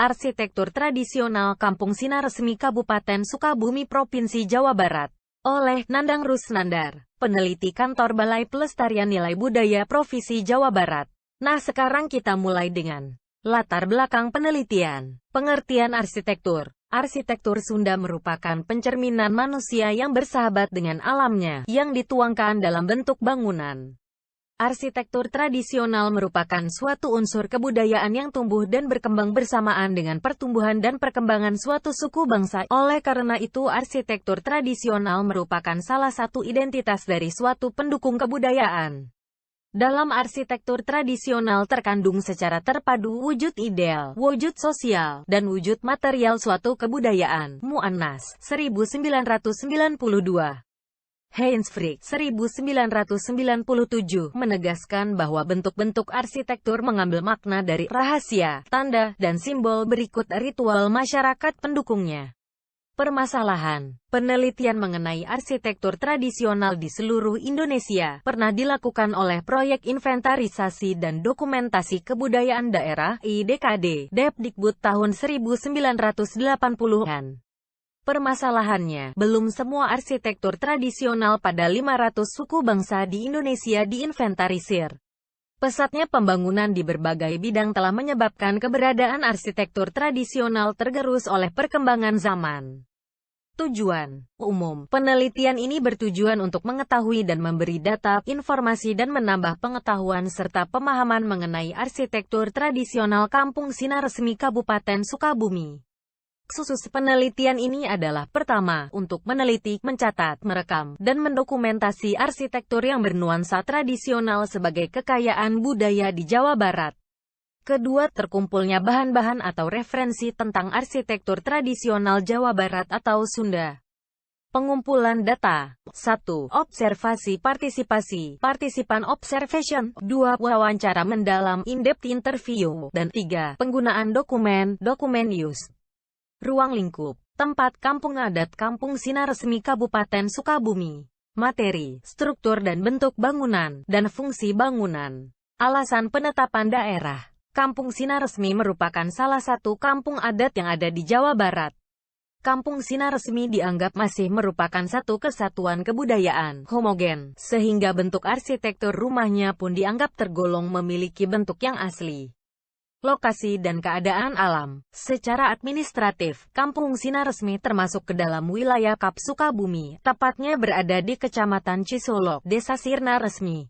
Arsitektur Tradisional Kampung Sinar Resmi Kabupaten Sukabumi Provinsi Jawa Barat. Oleh Nandang Rusnandar, peneliti Kantor Balai Pelestarian Nilai Budaya Provinsi Jawa Barat. Nah, sekarang kita mulai dengan latar belakang penelitian. Pengertian arsitektur. Arsitektur Sunda merupakan pencerminan manusia yang bersahabat dengan alamnya, yang dituangkan dalam bentuk bangunan. Arsitektur tradisional merupakan suatu unsur kebudayaan yang tumbuh dan berkembang bersamaan dengan pertumbuhan dan perkembangan suatu suku bangsa. Oleh karena itu, arsitektur tradisional merupakan salah satu identitas dari suatu pendukung kebudayaan. Dalam arsitektur tradisional terkandung secara terpadu wujud ideal, wujud sosial, dan wujud material suatu kebudayaan. Muannas, 1992. Heinz Frick, 1997, menegaskan bahwa bentuk-bentuk arsitektur mengambil makna dari rahasia, tanda, dan simbol berikut ritual masyarakat pendukungnya. Permasalahan. Penelitian mengenai arsitektur tradisional di seluruh Indonesia pernah dilakukan oleh Proyek Inventarisasi dan Dokumentasi Kebudayaan Daerah (IDKD) Depdikbud tahun 1980-an. Permasalahannya, belum semua arsitektur tradisional pada 500 suku bangsa di Indonesia diinventarisir. Pesatnya pembangunan di berbagai bidang telah menyebabkan keberadaan arsitektur tradisional tergerus oleh perkembangan zaman. Tujuan umum penelitian ini bertujuan untuk mengetahui dan memberi data, informasi dan menambah pengetahuan serta pemahaman mengenai arsitektur tradisional Kampung Sinar Resmi Kabupaten Sukabumi. Khusus penelitian ini adalah pertama, untuk meneliti, mencatat, merekam, dan mendokumentasi arsitektur yang bernuansa tradisional sebagai kekayaan budaya di Jawa Barat. Kedua, terkumpulnya bahan-bahan atau referensi tentang arsitektur tradisional Jawa Barat atau Sunda. Pengumpulan data. 1. Observasi partisipasi, partisipan observation. 2. Wawancara mendalam, in-depth interview. Dan 3. Penggunaan dokumen, document use. Ruang lingkup, tempat Kampung Adat Kampung Sinar Resmi Kabupaten Sukabumi. Materi, struktur dan bentuk bangunan, dan fungsi bangunan. Alasan penetapan daerah. Kampung Sinar Resmi merupakan salah satu kampung adat yang ada di Jawa Barat. Kampung Sinar Resmi dianggap masih merupakan satu kesatuan kebudayaan, homogen, sehingga bentuk arsitektur rumahnya pun dianggap tergolong memiliki bentuk yang asli. Lokasi dan keadaan alam. Secara administratif, Kampung Sinar Resmi termasuk ke dalam wilayah Kap Sukabumi, tepatnya berada di Kecamatan Cisolok, Desa Sirna Resmi.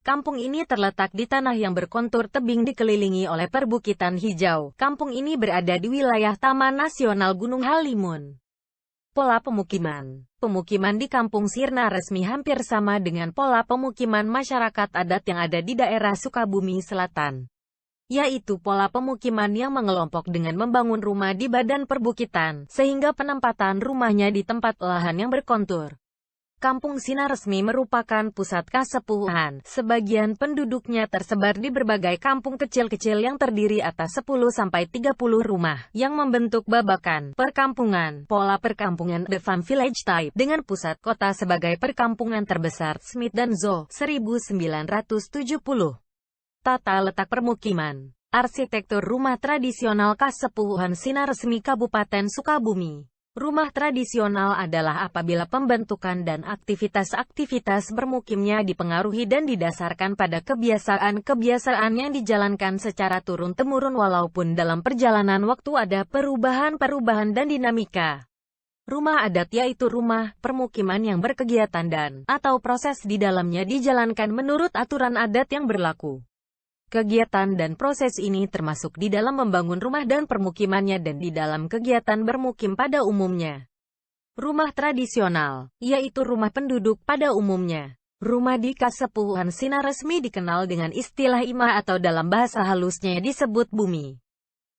Kampung ini terletak di tanah yang berkontur tebing dikelilingi oleh perbukitan hijau. Kampung ini berada di wilayah Taman Nasional Gunung Halimun. Pola pemukiman. Pemukiman di Kampung Sirna Resmi hampir sama dengan pola pemukiman masyarakat adat yang ada di daerah Sukabumi Selatan, yaitu pola pemukiman yang mengelompok dengan membangun rumah di badan perbukitan, sehingga penempatan rumahnya di tempat lahan yang berkontur. Kampung Sinar Resmi merupakan pusat kasepuhan. Sebagian penduduknya tersebar di berbagai kampung kecil-kecil yang terdiri atas 10-30 rumah, yang membentuk babakan perkampungan. Pola perkampungan The Farm Village Type, dengan pusat kota sebagai perkampungan terbesar, Smith dan Zo, 1970. Tata letak permukiman. Arsitektur rumah tradisional Kasepuhan Sinar Resmi Kabupaten Sukabumi. Rumah tradisional adalah apabila pembentukan dan aktivitas-aktivitas bermukimnya dipengaruhi dan didasarkan pada kebiasaan-kebiasaan yang dijalankan secara turun-temurun walaupun dalam perjalanan waktu ada perubahan-perubahan dan dinamika. Rumah adat yaitu rumah, permukiman yang berkegiatan dan atau proses di dalamnya dijalankan menurut aturan adat yang berlaku. Kegiatan dan proses ini termasuk di dalam membangun rumah dan permukimannya dan di dalam kegiatan bermukim pada umumnya. Rumah tradisional, yaitu rumah penduduk pada umumnya. Rumah di Kasepuhan Sinar Resmi dikenal dengan istilah imah atau dalam bahasa halusnya disebut bumi.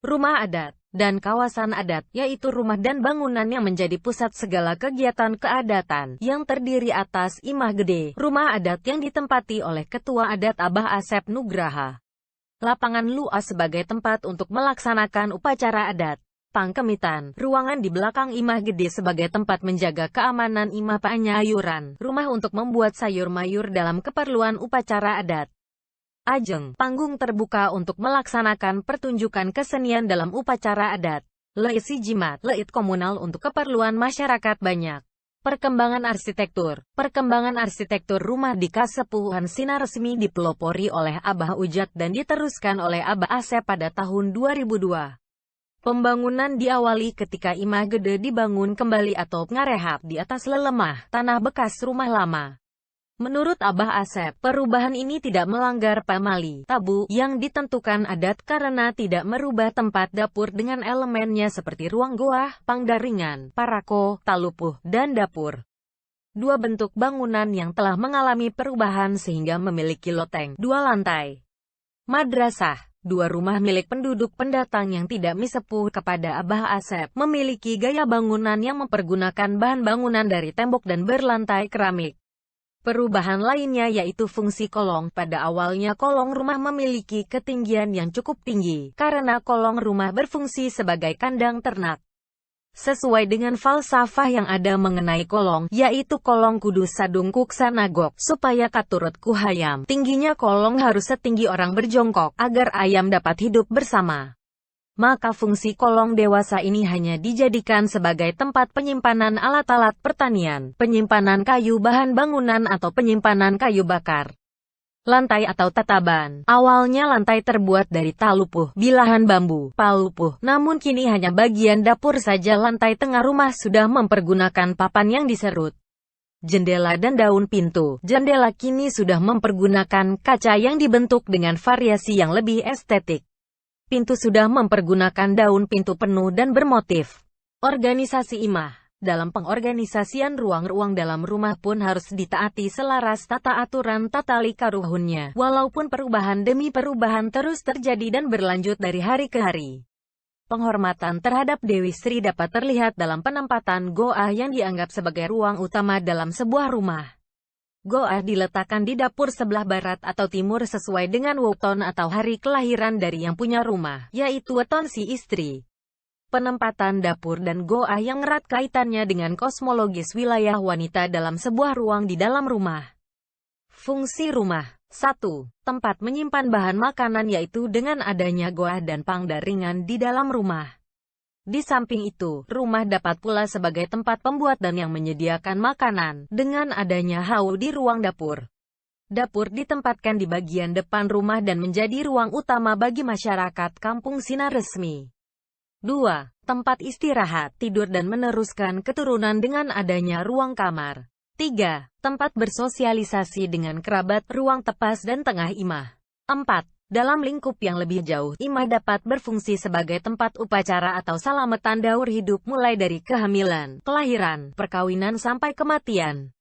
Rumah adat dan kawasan adat, yaitu rumah dan bangunan yang menjadi pusat segala kegiatan keadatan, yang terdiri atas imah gede, rumah adat yang ditempati oleh Ketua Adat Abah Asep Nugraha. Lapangan luas sebagai tempat untuk melaksanakan upacara adat. Pangkemitan, ruangan di belakang imah gede sebagai tempat menjaga keamanan imah penyayuran, rumah untuk membuat sayur mayur dalam keperluan upacara adat. Ajeng, panggung terbuka untuk melaksanakan pertunjukan kesenian dalam upacara adat. Leit Jimat, leit komunal untuk keperluan masyarakat banyak. Perkembangan arsitektur rumah di Kasepuhan Sinar resmi dipelopori oleh Abah Ujat dan diteruskan oleh Abah Asep pada tahun 2002. Pembangunan diawali ketika Imah Gede dibangun kembali atau ngarehab di atas lelemah tanah bekas rumah lama. Menurut Abah Asep, perubahan ini tidak melanggar pamali tabu yang ditentukan adat karena tidak merubah tempat dapur dengan elemennya seperti ruang goah, pangdaringan, parako, talupuh, dan dapur. Dua bentuk bangunan yang telah mengalami perubahan sehingga memiliki loteng 2 lantai. Madrasah, 2 rumah milik penduduk pendatang yang tidak misepuh kepada Abah Asep, memiliki gaya bangunan yang mempergunakan bahan bangunan dari tembok dan berlantai keramik. Perubahan lainnya yaitu fungsi kolong. Pada awalnya kolong rumah memiliki ketinggian yang cukup tinggi, karena kolong rumah berfungsi sebagai kandang ternak. Sesuai dengan falsafah yang ada mengenai kolong, yaitu kolong kudu sadung kuksanagok, supaya katurut kuhayam. Tingginya kolong harus setinggi orang berjongkok, agar ayam dapat hidup bersama. Maka fungsi kolong dewasa ini hanya dijadikan sebagai tempat penyimpanan alat-alat pertanian, penyimpanan kayu bahan bangunan atau penyimpanan kayu bakar. Lantai atau tataban. Awalnya lantai terbuat dari talupuh, bilahan bambu, palupuh, namun kini hanya bagian dapur saja. Lantai tengah rumah sudah mempergunakan papan yang diserut. Jendela dan daun pintu. Jendela kini sudah mempergunakan kaca yang dibentuk dengan variasi yang lebih estetik. Pintu sudah mempergunakan daun pintu penuh dan bermotif. Organisasi Imah. Dalam pengorganisasian ruang-ruang dalam rumah pun harus ditaati selaras tata aturan tata lika ruhunnya. Walaupun perubahan demi perubahan terus terjadi dan berlanjut dari hari ke hari. Penghormatan terhadap Dewi Sri dapat terlihat dalam penempatan goah yang dianggap sebagai ruang utama dalam sebuah rumah. Goah diletakkan di dapur sebelah barat atau timur sesuai dengan weton atau hari kelahiran dari yang punya rumah, yaitu weton si istri. Penempatan dapur dan goah yang erat kaitannya dengan kosmologis wilayah wanita dalam sebuah ruang di dalam rumah. Fungsi rumah. 1. Tempat menyimpan bahan makanan yaitu dengan adanya goah dan pangdaringan di dalam rumah. Di samping itu, rumah dapat pula sebagai tempat pembuat dan yang menyediakan makanan, dengan adanya hau di ruang dapur. Dapur ditempatkan di bagian depan rumah dan menjadi ruang utama bagi masyarakat kampung Sinar resmi. 2. Tempat istirahat, tidur dan meneruskan keturunan dengan adanya ruang kamar. 3. Tempat bersosialisasi dengan kerabat, ruang tepas dan tengah imah. 4. Dalam lingkup yang lebih jauh, imah dapat berfungsi sebagai tempat upacara atau salamatan daur hidup mulai dari kehamilan, kelahiran, perkawinan sampai kematian.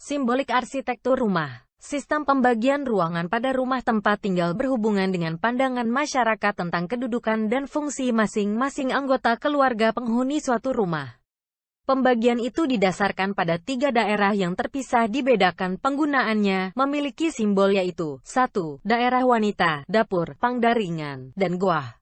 Simbolik arsitektur rumah. Sistem pembagian ruangan pada rumah tempat tinggal berhubungan dengan pandangan masyarakat tentang kedudukan dan fungsi masing-masing anggota keluarga penghuni suatu rumah. Pembagian itu didasarkan pada 3 daerah yang terpisah dibedakan penggunaannya, memiliki simbol yaitu 1. Daerah wanita, dapur, pangdaringan, dan goah.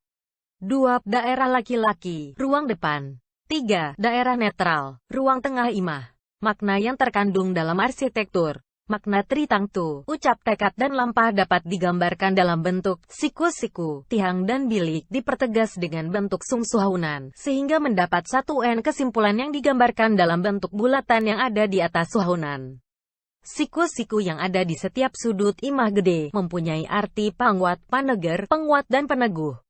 2. Daerah laki-laki, ruang depan. 3. Daerah netral, ruang tengah imah. Makna yang terkandung dalam arsitektur. Makna tritangtu, ucap tekad dan lampah dapat digambarkan dalam bentuk siku-siku, tihang dan bilik, dipertegas dengan bentuk sungsuhunan, sehingga mendapat satu kesimpulan yang digambarkan dalam bentuk bulatan yang ada di atas suhunan. Siku-siku yang ada di setiap sudut imah gede, mempunyai arti pangwat, paneger, penguat dan peneguh.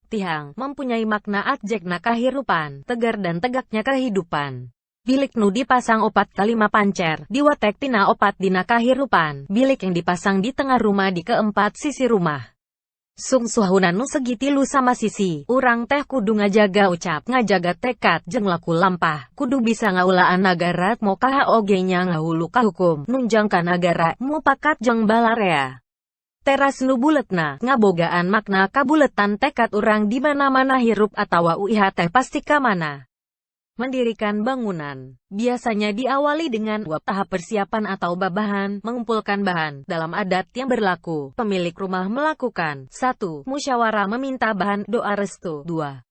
Tihang, mempunyai makna akjekna kahirupan, tegar dan tegaknya kehidupan. Bilik nu dipasang opat kalima pancer, diwatek tina opat dina kahirupan, bilik yang dipasang di tengah rumah di keempat sisi rumah. Sungsuhunan nu segitilu sama sisi, urang teh kudu ngajaga ucap, ngajaga tekad, jeung laku lampah, kudu bisa ngaulaan nagara, mokaha oge-nya ngahulu ka hukum, nunjang ka nagara, mupakat jeung balarea. Teras nu buletna, ngabogaan makna kabuletan tekad urang di mana-mana hirup atawa uiha teh pasti ka mana. Mendirikan bangunan biasanya diawali dengan 2 tahap persiapan atau babahan, mengumpulkan bahan. Dalam adat yang berlaku, pemilik rumah melakukan 1. Musyawarah meminta bahan, doa restu. 2.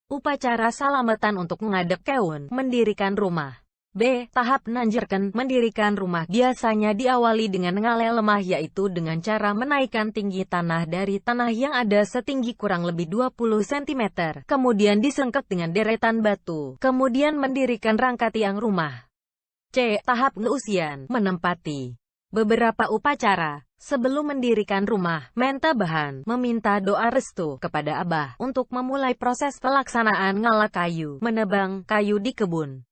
Upacara salamatan untuk menghadap keun, mendirikan rumah. B. Tahap nanjurkan. Mendirikan rumah biasanya diawali dengan ngale lemah, yaitu dengan cara menaikkan tinggi tanah dari tanah yang ada setinggi kurang lebih 20 cm. Kemudian disengkak dengan deretan batu. Kemudian mendirikan rangka tiang rumah. C. Tahap ngeusian. Menempati beberapa upacara. Sebelum mendirikan rumah, minta bahan, meminta doa restu kepada Abah untuk memulai proses pelaksanaan ngalak kayu, menebang kayu di kebun.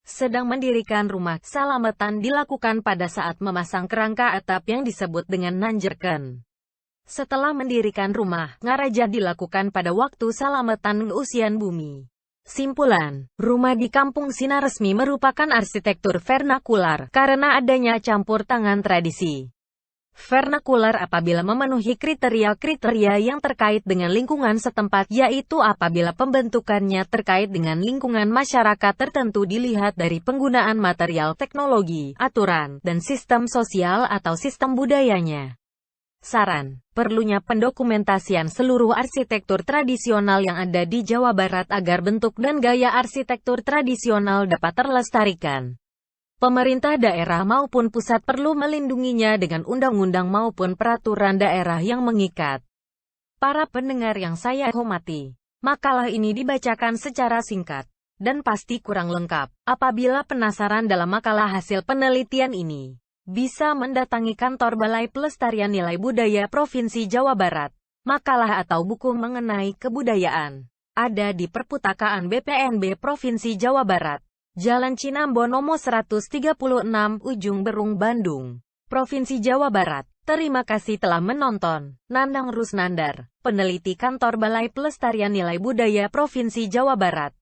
Sedang mendirikan rumah, salamatan dilakukan pada saat memasang kerangka atap yang disebut dengan nanjerken. Setelah mendirikan rumah, ngaraja dilakukan pada waktu salamatan ngeusian bumi. Simpulan, rumah di Kampung Sinar Resmi merupakan arsitektur vernakular, karena adanya campur tangan tradisi vernakular apabila memenuhi kriteria-kriteria yang terkait dengan lingkungan setempat, yaitu apabila pembentukannya terkait dengan lingkungan masyarakat tertentu dilihat dari penggunaan material, teknologi, aturan, dan sistem sosial atau sistem budayanya. Saran, perlunya pendokumentasian seluruh arsitektur tradisional yang ada di Jawa Barat agar bentuk dan gaya arsitektur tradisional dapat terlestarikan. Pemerintah daerah maupun pusat perlu melindunginya dengan undang-undang maupun peraturan daerah yang mengikat. Para pendengar yang saya hormati, makalah ini dibacakan secara singkat dan pasti kurang lengkap. Apabila penasaran dalam makalah hasil penelitian ini, bisa mendatangi kantor Balai Pelestarian Nilai Budaya Provinsi Jawa Barat. Makalah atau buku mengenai kebudayaan ada di Perpustakaan BPNB Provinsi Jawa Barat, Jalan Cinambo nomor 136, Ujung Berung, Bandung, Provinsi Jawa Barat. Terima kasih telah menonton. Nandang Rusnandar, peneliti Kantor Balai Pelestarian Nilai Budaya Provinsi Jawa Barat.